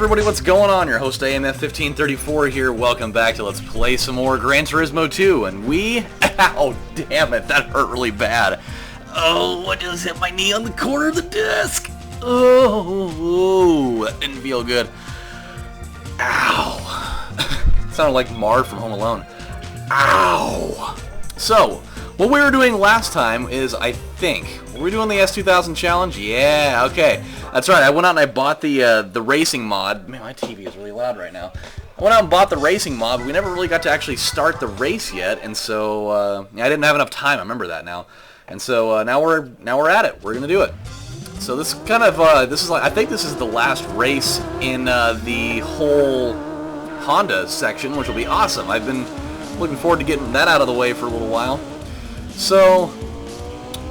everybody, what's going on? Your host AMF1534 here. Welcome back to Let's Play some more Gran Turismo 2. And oh damn it, that hurt really bad. Oh, I just hit my knee on the corner of the desk. Oh, that didn't feel good. Ow. Sounded like Marv from Home Alone. Ow. So, what we were doing last time is, I think, were we doing the S2000 challenge? Yeah, okay. That's right, I went out and I bought the racing mod. Man, my TV is really loud right now. I went out and bought the racing mod, but we never really got to actually start the race yet, and so I didn't have enough time. I remember that now. And so now we're at it. We're gonna do it. So this kind of I think this is the last race in the whole Honda section, which will be awesome. I've been looking forward to getting that out of the way for a little while. So,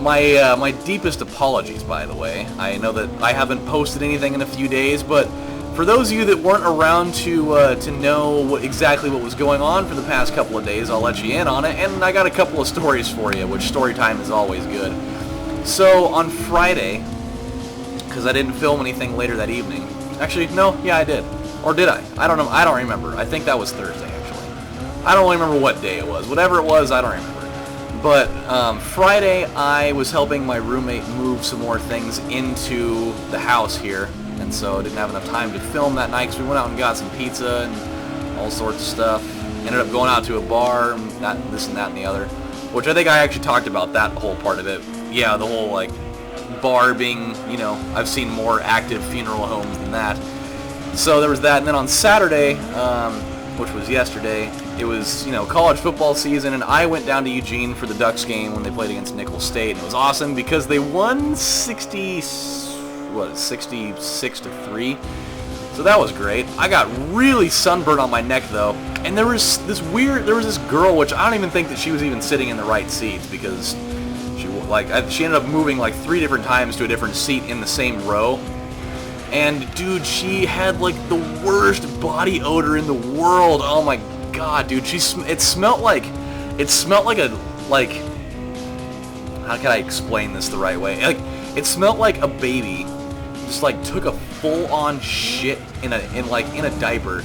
my deepest apologies, by the way. I know that I haven't posted anything in a few days, but for those of you that weren't around to know exactly what was going on for the past couple of days, I'll let you in on it, and I got a couple of stories for you, which story time is always good. So, on Friday, because I didn't film anything later that evening, actually, no, yeah, I did. Or did I? I don't know, I don't remember. I think that was Thursday, actually. I don't remember what day it was. Whatever it was, I don't remember. But Friday, I was helping my roommate move some more things into the house here, and so I didn't have enough time to film that night, because we went out and got some pizza and all sorts of stuff. Ended up going out to a bar, and this and that and the other, which I think I actually talked about that whole part of it. Yeah, the whole, like, bar being, you know, I've seen more active funeral homes than that. So there was that, and then on Saturday, which was yesterday, it was, you know, college football season, and I went down to Eugene for the Ducks game when they played against Nicholls State, and it was awesome because they won 66-3. So that was great. I got really sunburned on my neck though, and there was this girl, which I don't even think that she was even sitting in the right seats, because she ended up moving like 3 different times to a different seat in the same row. And dude, she had like the worst body odor in the world. Oh my god, dude, it smelled like how can I explain this the right way? Like, it smelled like a baby just like took a full-on shit in a diaper,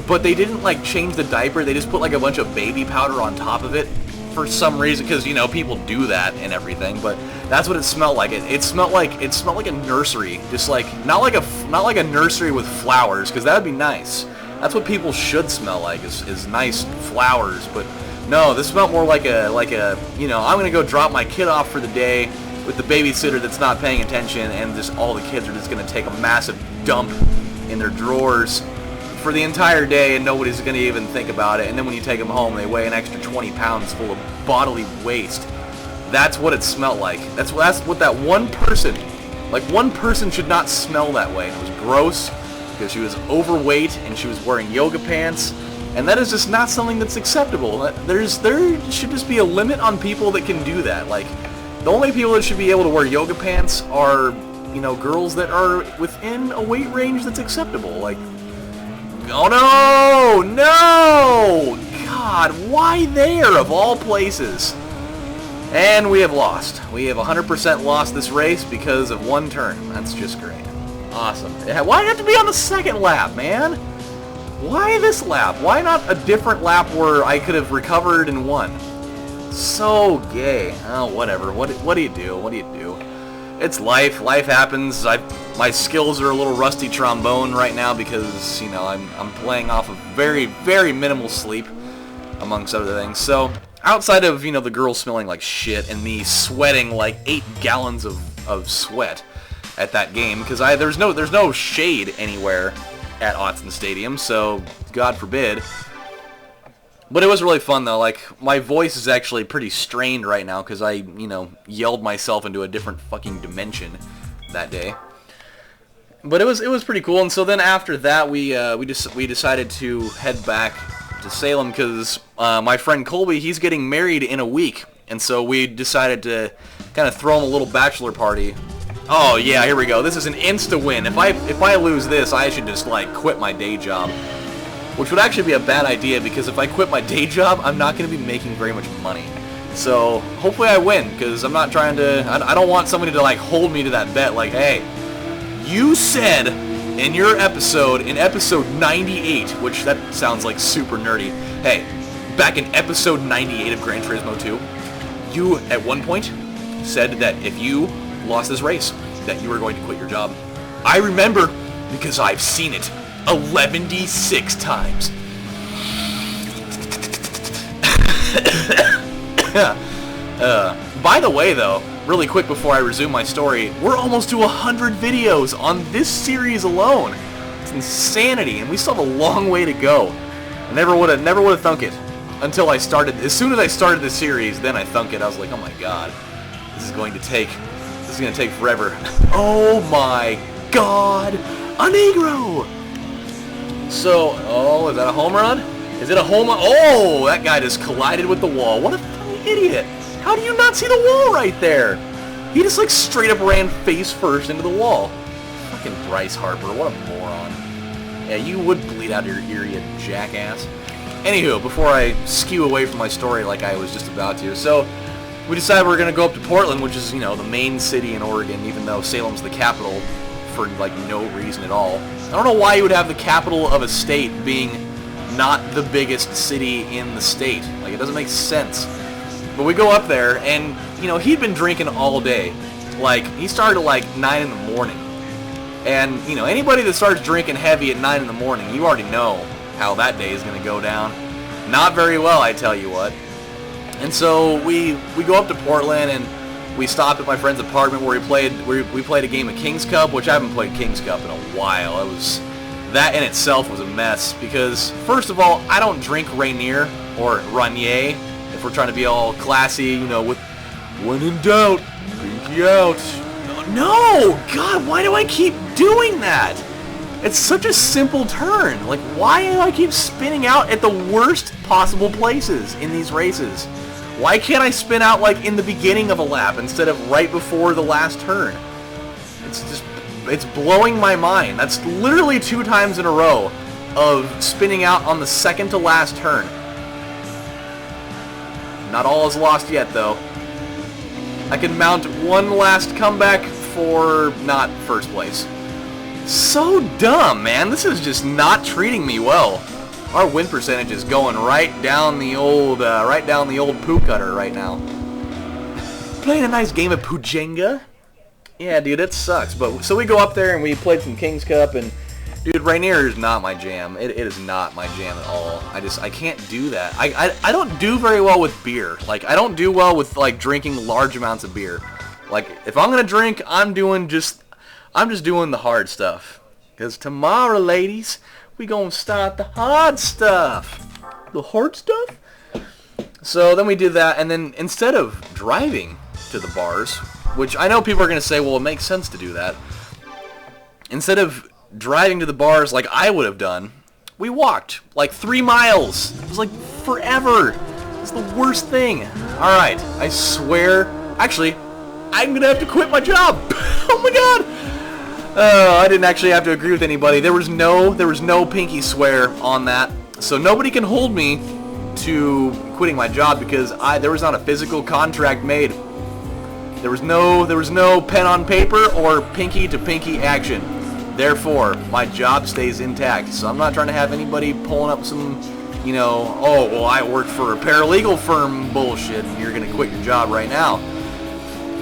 but they didn't like change the diaper. They just put like a bunch of baby powder on top of it for some reason, because, you know, people do that and everything. But that's what it smelled like. It smelled like a nursery, just like not like a nursery with flowers, because that would be nice. That's what people should smell like, is nice flowers. But no, this smelled more like a you know, I'm gonna go drop my kid off for the day with the babysitter that's not paying attention, and just all the kids are just gonna take a massive dump in their drawers for the entire day, and nobody's going to even think about it. And then when you take them home, they weigh an extra 20 pounds full of bodily waste. That's what it smelled like. That's what that one person should not smell that way. And it was gross, because she was overweight and she was wearing yoga pants, and that is just not something that's acceptable. There should just be a limit on people that can do that. Like, the only people that should be able to wear yoga pants are, you know, girls that are within a weight range that's acceptable. Like, oh no! God, why there, of all places? And we have lost. We have 100% lost this race because of one turn. That's just great. Awesome. Why have to be on the second lap, man? Why this lap? Why not a different lap where I could have recovered and won? So gay. Oh, whatever. What do you do? What do you do? It's life. Life happens. My skills are a little rusty trombone right now because, you know, I'm playing off of very, very minimal sleep, amongst other things. So, outside of, you know, the girl smelling like shit and me sweating like 8 gallons of sweat at that game, because there's no shade anywhere at Autzen Stadium, so God forbid. But it was really fun though. Like, my voice is actually pretty strained right now because I, you know, yelled myself into a different fucking dimension that day. But it was pretty cool. And so then after that, we decided to head back to Salem because my friend Colby, he's getting married in a week, and so we decided to kind of throw him a little bachelor party. Oh yeah, here we go. This is an insta win. If I lose this, I should just like quit my day job. Which would actually be a bad idea, because if I quit my day job, I'm not going to be making very much money. So, hopefully I win, because I'm not trying to... I don't want somebody to, like, hold me to that bet, like, hey, you said in episode 98, which that sounds like super nerdy. Hey, back in episode 98 of Gran Turismo 2, you, at one point, said that if you lost this race, that you were going to quit your job. I remember because I've seen it 116 times. By the way, though, really quick before I resume my story, we're almost to 100 videos on this series alone. It's insanity, and we still have a long way to go. I never would have thunk it until I started. As soon as I started the series, then I thunk it. I was like, oh my god, this is going to take forever. Oh my god, a Negro! So, oh, is that a home run? Is it a home run? Oh, that guy just collided with the wall. What a fucking idiot. How do you not see the wall right there? He just like straight up ran face first into the wall. Fucking Bryce Harper, what a moron. Yeah, you would bleed out your ear, you jackass. Anywho, before I skew away from my story like I was just about to, so we decided we're gonna go up to Portland, which is, you know, the main city in Oregon, even though Salem's the capital for like no reason at all. I don't know why you would have the capital of a state being not the biggest city in the state. Like, it doesn't make sense. But we go up there, and, you know, he'd been drinking all day. Like, he started at, like, 9 in the morning. And, you know, anybody that starts drinking heavy at 9 in the morning, you already know how that day is going to go down. Not very well, I tell you what. And so we go up to Portland, and we stopped at my friend's apartment where we played a game of King's Cup, which I haven't played King's Cup in a while. That in itself was a mess, because, first of all, I don't drink Rainier or Rainier. If we're trying to be all classy, you know, with when in doubt, pinky out. No! God, why do I keep doing that? It's such a simple turn. Like, why do I keep spinning out at the worst possible places in these races? Why can't I spin out, like, in the beginning of a lap instead of right before the last turn? It's blowing my mind. That's literally 2 times in a row of spinning out on the second to last turn. Not all is lost yet, though. I can mount one last comeback for not first place. So dumb, man. This is just not treating me well. Our win percentage is going right down the old poo cutter right now. Playing a nice game of Poojenga. Yeah, dude, it sucks. But so we go up there and we played some King's Cup, and dude, Rainier is not my jam. It is not my jam at all. I can't do that. I don't do very well with beer. Like, I don't do well with, like, drinking large amounts of beer. Like, if I'm gonna drink, I'm just doing the hard stuff. Cause tomorrow, ladies, we gonna start the hard stuff. The hard stuff? So then we did that, and then instead of driving to the bars, which I know people are gonna say, well, it makes sense to do that. Instead of driving to the bars like I would have done, we walked like 3 miles. It was like forever. It's the worst thing. Alright, I swear. Actually, I'm gonna have to quit my job. Oh my god. I didn't actually have to agree with anybody. There was no pinky swear on that. So nobody can hold me to quitting my job because there was not a physical contract made. There was no pen on paper or pinky to pinky action. Therefore, my job stays intact. So I'm not trying to have anybody pulling up some, you know, oh, well, I work for a paralegal firm bullshit, and you're going to quit your job right now.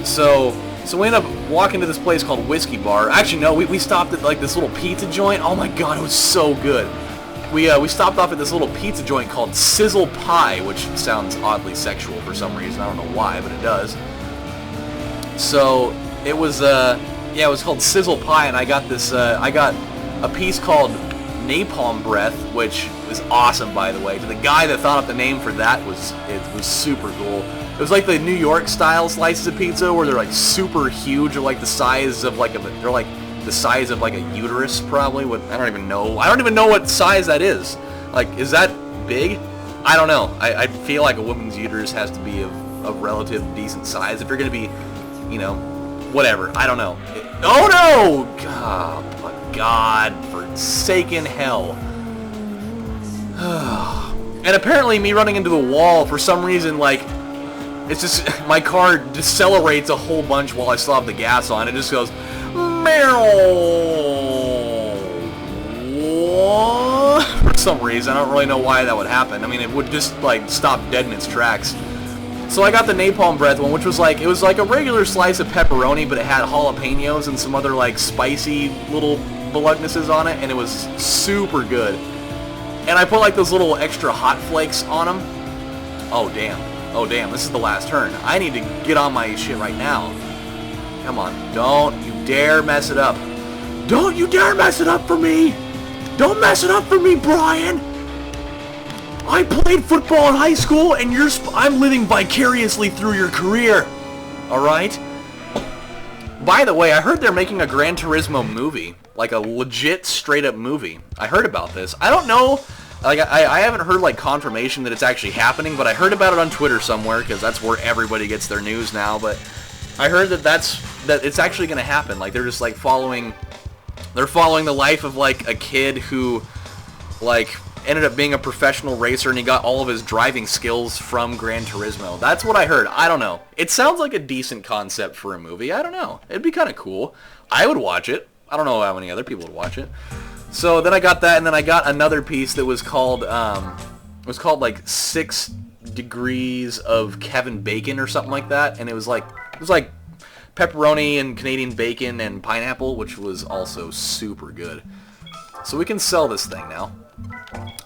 So we ended up walking to this place called Whiskey Bar. Actually, no, we stopped at, like, this little pizza joint. Oh, my God, it was so good. We stopped off at this little pizza joint called Sizzle Pie, which sounds oddly sexual for some reason. I don't know why, but it does. So it was, it was called Sizzle Pie, and I got this, I got a piece called Napalm Breath, which was awesome, by the way. The guy that thought up the name for that was super cool. It was like the New York style slices of pizza, where they're like super huge, or like the size of like they're like the size of like a uterus, probably. I don't even know what size that is. Like, is that big? I don't know. I feel like a woman's uterus has to be of relative decent size if you're gonna be, you know, whatever. I don't know. Oh no! Oh my God, forsaken hell. And apparently me running into the wall, for some reason, like, it's just, my car decelerates a whole bunch while I still have the gas on. It just goes, meow. some reason. I don't really know why that would happen. I mean, it would just, like, stop dead in its tracks. So I got the napalm breath one, which was like, it was like a regular slice of pepperoni, but it had jalapenos and some other, like, spicy little voluptuousnesses on it, and it was super good. And I put, like, those little extra hot flakes on them. Oh, damn. Oh, damn, this is the last turn. I need to get on my shit right now. Come on, don't you dare mess it up. Don't you dare mess it up for me! Don't mess it up for me, Brian! I played football in high school, and I'm living vicariously through your career. Alright? By the way, I heard they're making a Gran Turismo movie. Like a legit, straight-up movie. I heard about this. I don't know... Like, I haven't heard, like, confirmation that it's actually happening, but I heard about it on Twitter somewhere, because that's where everybody gets their news now, but I heard that it's actually going to happen. Like, they're just, like, following the life of, like, a kid who, like, ended up being a professional racer, and he got all of his driving skills from Gran Turismo. That's what I heard. I don't know. It sounds like a decent concept for a movie. I don't know. It'd be kind of cool. I would watch it. I don't know how many other people would watch it. So then I got that, and then I got another piece that was called, like 6 Degrees of Kevin Bacon or something like that, and it was like pepperoni and Canadian bacon and pineapple, which was also super good. So we can sell this thing now.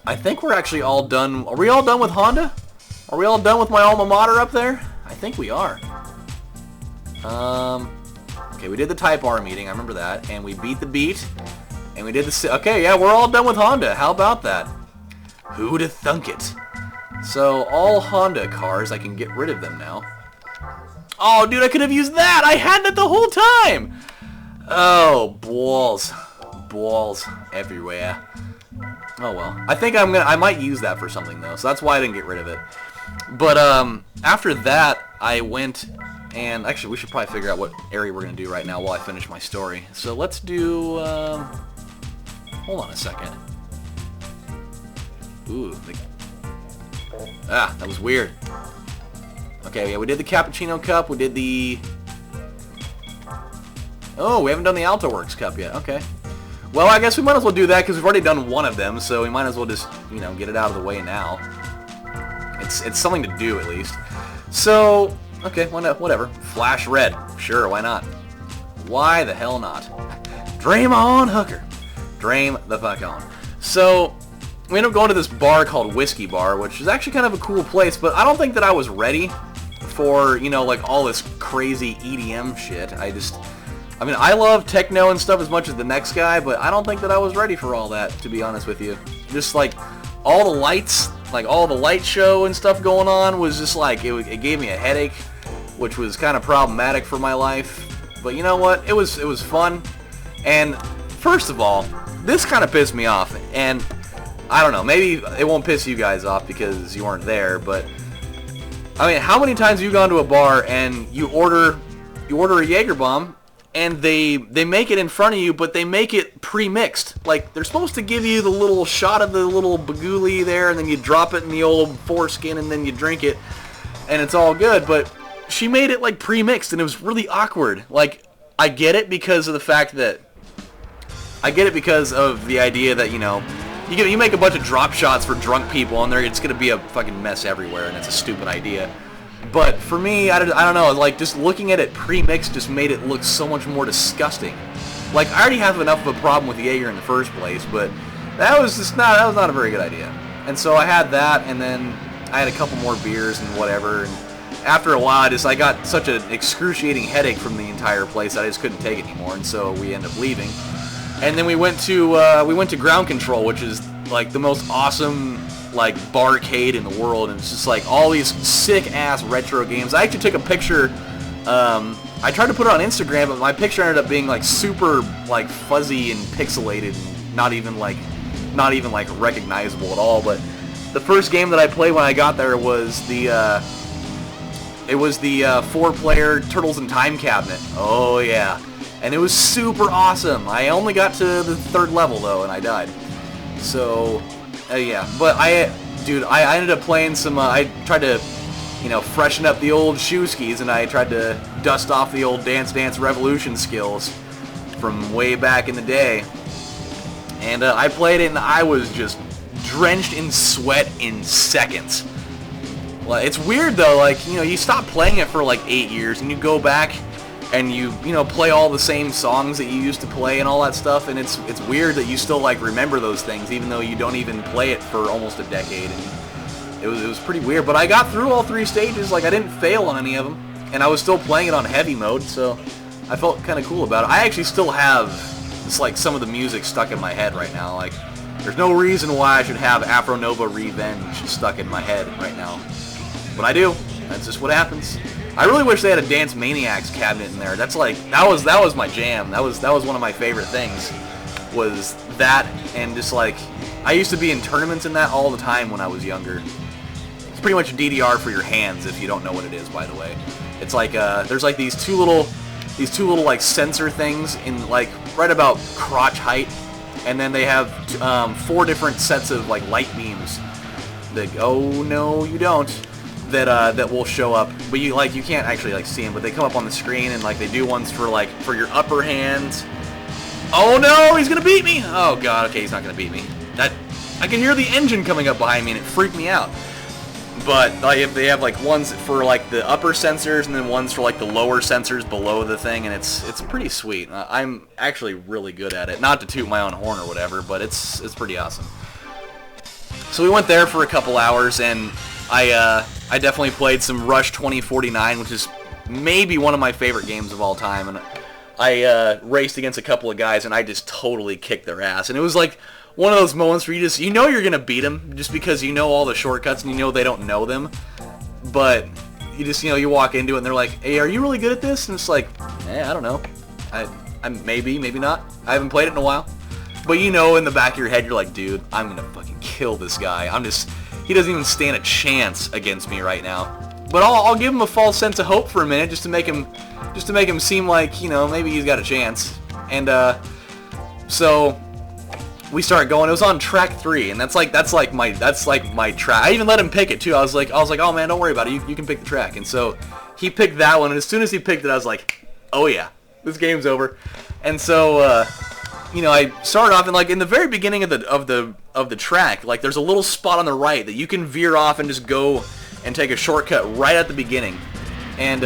I think we're actually all done. Are we all done with Honda? Are we all done with my alma mater up there? I think we are. Okay, we did the Type R meeting, I remember that, and we beat the beat. And we did the... Okay, yeah, we're all done with Honda. How about that? Who'd have thunk it? So, all Honda cars, I can get rid of them now. Oh, dude, I could have used that! I had that the whole time! Oh, balls. Balls everywhere. Oh, well. I think I might use that for something, though. So that's why I didn't get rid of it. But, after that, I went... And, actually, we should probably figure out what area we're going to do right now while I finish my story. So, let's do, hold on a second. Ooh. That was weird. Okay, yeah, we did the Cappuccino Cup. We did the... Oh, we haven't done the Alto Works Cup yet. Okay. Well, I guess we might as well do that because we've already done one of them, so we might as well just, you know, get it out of the way now. It's something to do, at least. So, okay, whatever. Flash red. Sure, why not? Why the hell not? Dream on, hooker. Dream the fuck on. So, we ended up going to this bar called Whiskey Bar, which is actually kind of a cool place, but I don't think that I was ready for, you know, like, all this crazy EDM shit. I mean, I love techno and stuff as much as the next guy, but I don't think that I was ready for all that, to be honest with you. Just, like, all the lights, like, all the light show and stuff going on was just, like, it gave me a headache, which was kind of problematic for my life. But you know what? It was fun. And, first of all, this kind of pissed me off, and I don't know, maybe it won't piss you guys off because you weren't there, but, I mean, how many times have you gone to a bar and you order a Jaeger bomb, and they make it in front of you, but they make it pre-mixed. Like, they're supposed to give you the little shot of the little baguli there, and then you drop it in the old foreskin, and then you drink it, and it's all good, but she made it, like, pre-mixed, and it was really awkward. Like, I get it because of the fact that... I get it because of the idea that, you know, you make a bunch of drop shots for drunk people, and it's going to be a fucking mess everywhere, and it's a stupid idea. But for me, I don't know, like, just looking at it pre-mixed just made it look so much more disgusting. Like, I already have enough of a problem with Jaeger in the first place, but that was not a very good idea. And so I had that, and then I had a couple more beers and whatever, and after a while, I got such an excruciating headache from the entire place that I just couldn't take it anymore, and so we ended up leaving. And then we went to Ground Control, which is, like, the most awesome, like, barcade in the world, and it's just like all these sick-ass retro games. I actually took a picture, I tried to put it on Instagram, but my picture ended up being, like, super, like, fuzzy and pixelated, and not even recognizable at all. But the first game that I played when I got there was the 4-player Turtles in Time cabinet. Oh yeah, and it was super awesome. I only got to the 3rd level though, and I died. So. Yeah, but I ended up playing some, I tried to, you know, freshen up the old shoe skis, and I tried to dust off the old Dance Dance Revolution skills from way back in the day. And I played it, and I was just drenched in sweat in seconds. Well, it's weird though, like, you know, you stop playing it for like 8 years and you go back and you know, play all the same songs that you used to play and all that stuff, and it's weird that you still like remember those things even though you don't even play it for almost a decade. And it was pretty weird, but I got through all 3 stages. Like, I didn't fail on any of them, and I was still playing it on heavy mode, so I felt kind of cool about it. I actually still have just like some of the music stuck in my head right now. Like, there's no reason why I should have Afro Nova Revenge stuck in my head right now, but I do. That's just what happens. I really wish they had a Dance Maniacs cabinet in there. That's like, that was my jam. That was one of my favorite things, was that, and just like, I used to be in tournaments in that all the time when I was younger. It's pretty much a DDR for your hands, if you don't know what it is, by the way. It's like, there's like these two little like sensor things in like right about crotch height, and then they have 4 different sets of like light beams that, oh no you don't, that will show up, but you can't actually like see them, but they come up on the screen, and like they do ones for like for your upper hands. Oh no, he's gonna beat me! Oh god, okay, he's not gonna beat me. That, I can hear the engine coming up behind me and it freaked me out. But like, they have like ones for like the upper sensors and then ones for like the lower sensors below the thing, and it's pretty sweet. I'm actually really good at it. Not to toot my own horn or whatever, but it's pretty awesome. So we went there for a couple hours, and I definitely played some Rush 2049, which is maybe one of my favorite games of all time, and I raced against a couple of guys, and I just totally kicked their ass. And it was like one of those moments where you know you're gonna beat them just because you know all the shortcuts and you know they don't know them, but you just, you know, you walk into it and they're like, hey, are you really good at this? And it's like, I don't know. I'm maybe not. I haven't played it in a while. But you know in the back of your head, you're like, dude, I'm gonna fucking kill this guy. He doesn't even stand a chance against me right now. But I'll give him a false sense of hope for a minute, just to make him seem like, you know, maybe he's got a chance. And so we started going. It was on track 3, and that's like my track. I even let him pick it too. I was like, oh man, don't worry about it. You can pick the track. And so he picked that one, and as soon as he picked it, I was like, oh yeah, this game's over. And so you know, I started off, and like in the very beginning of the track, like there's a little spot on the right that you can veer off and just go and take a shortcut right at the beginning. And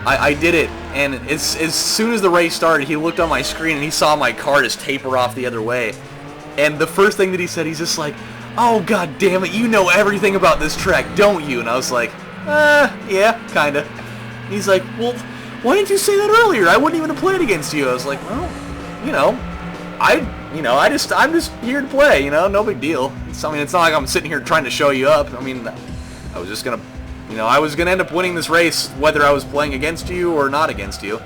I did it, and as soon as the race started, he looked on my screen and he saw my car just taper off the other way. And the first thing that he said, he's just like, oh god damn it, you know everything about this track, don't you? And I was like, yeah, kinda. He's like, well, why didn't you say that earlier? I wouldn't even have played against you. I was like, well, you know, I'm just here to play, you know, no big deal. I mean, it's not like I'm sitting here trying to show you up. I mean, I was just gonna, you know, I was gonna end up winning this race whether I was playing against you or not against you.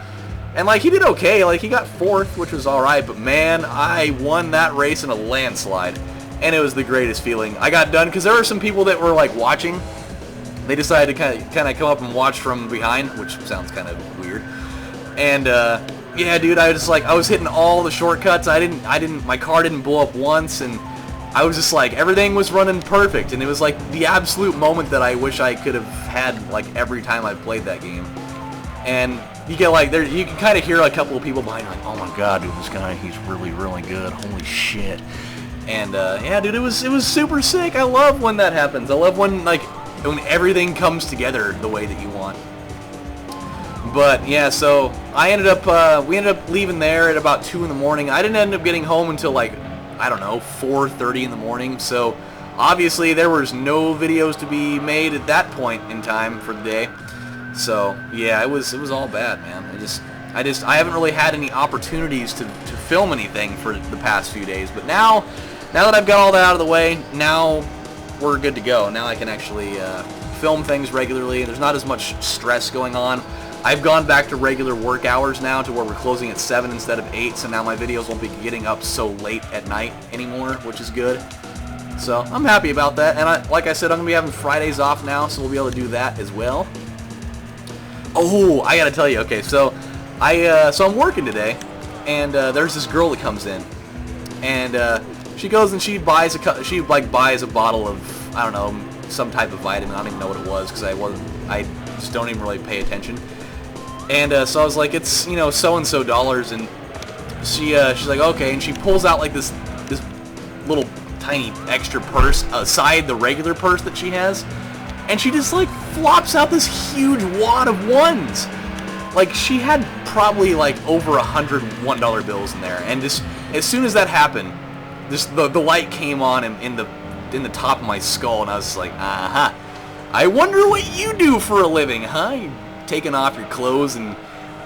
And like, he did okay. Like, he got 4th, which was all right. But man, I won that race in a landslide, and it was the greatest feeling. I got done because there were some people that were like watching. They decided to kind of come up and watch from behind, which sounds kind of weird. And yeah, dude, I was hitting all the shortcuts. My car didn't blow up once, and I was just like, everything was running perfect, and it was like the absolute moment that I wish I could have had like every time I played that game. And you get like, you can kind of hear a couple of people behind you like, oh my god, dude, this guy, he's really, really good. Holy shit. And yeah, dude, it was super sick. I love when that happens. I love when when everything comes together the way that you want. But yeah, so we ended up leaving there at about 2 in the morning. I didn't end up getting home until like, I don't know, 4:30 in the morning. So obviously there was no videos to be made at that point in time for the day. So yeah, it was all bad, man. I haven't really had any opportunities to film anything for the past few days. But now that I've got all that out of the way, now we're good to go. Now I can actually film things regularly. There's not as much stress going on. I've gone back to regular work hours now, to where we're closing at 7 instead of 8, so now my videos won't be getting up so late at night anymore, which is good. So I'm happy about that, and like I said, I'm going to be having Fridays off now, so we'll be able to do that as well. Oh, I gotta tell you, okay, so I'm working today, and there's this girl that comes in, and she goes and she buys a bottle of, I don't know, some type of vitamin. I don't even know what it was, because I just don't even really pay attention. And so I was like, it's, you know, so-and-so dollars, and she's like, okay, and she pulls out like this little tiny extra purse aside the regular purse that she has, and she just like flops out this huge wad of ones. Like, she had probably like over 100 $1 bills in there, and just as soon as that happened, just the light came on in the top of my skull, and I was like, aha. I wonder what you do for a living, huh? You taking off your clothes and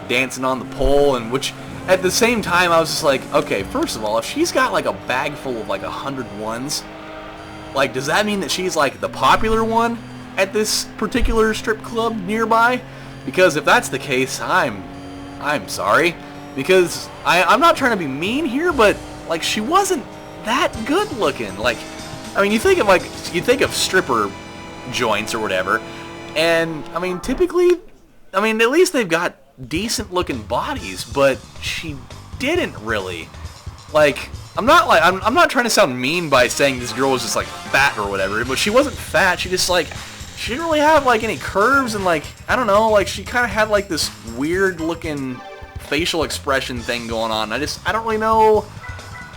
dancing on the pole, and which at the same time I was just like, okay, first of all, if she's got like a bag full of like 100 ones, like, does that mean that she's like the popular one at this particular strip club nearby? Because if that's the case, I'm sorry, because I'm not trying to be mean here, but like, she wasn't that good looking. Like, I mean, you think of stripper joints or whatever, and I mean, typically, I mean, at least they've got decent looking bodies, but she didn't really. Like, I'm not trying to sound mean by saying this girl was just like fat or whatever, but she wasn't fat. She just like, she didn't really have like any curves, and like, I don't know, like, she kind of had like this weird looking facial expression thing going on. I don't really know.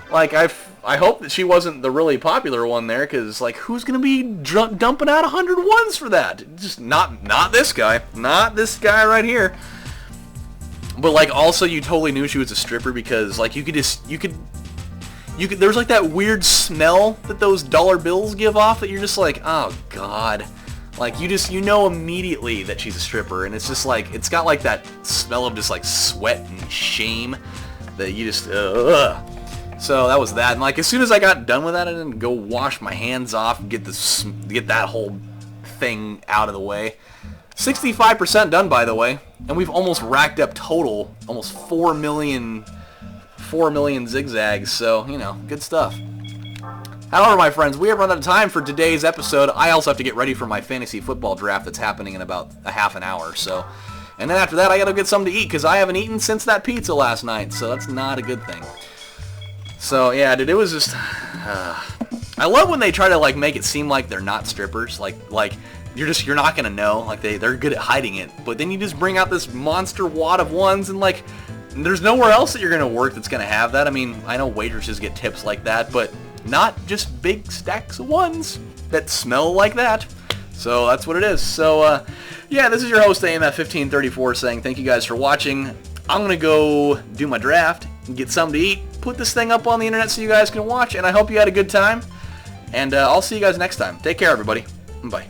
Like, I hope that she wasn't the really popular one there, because like, who's gonna be dumping out 100 ones for that? Just not this guy, not this guy right here. But like, also, you totally knew she was a stripper because like, you could there's like that weird smell that those dollar bills give off that you're just like, oh god. Like, you know immediately that she's a stripper, and it's just like, it's got like that smell of just like sweat and shame that you just, ugh. So that was that, and like, as soon as I got done with that, I didn't go wash my hands off and get that whole thing out of the way. 65% done, by the way, and we've almost racked up total, almost 4 million zigzags, so, you know, good stuff. However, my friends, we have run out of time for today's episode. I also have to get ready for my fantasy football draft that's happening in about a half an hour, so. And then after that, I gotta get something to eat, because I haven't eaten since that pizza last night, so that's not a good thing. So, yeah, dude, it was just, I love when they try to, like, make it seem like they're not strippers, like, you're not gonna know, like, they're good at hiding it, but then you just bring out this monster wad of ones, and, like, there's nowhere else that you're gonna work that's gonna have that. I mean, I know waitresses get tips like that, but not just big stacks of ones that smell like that. So that's what it is. So, yeah, this is your host, AMF1534, saying thank you guys for watching. I'm going to go do my draft and get something to eat, put this thing up on the internet so you guys can watch, and I hope you had a good time. And I'll see you guys next time. Take care, everybody. Bye.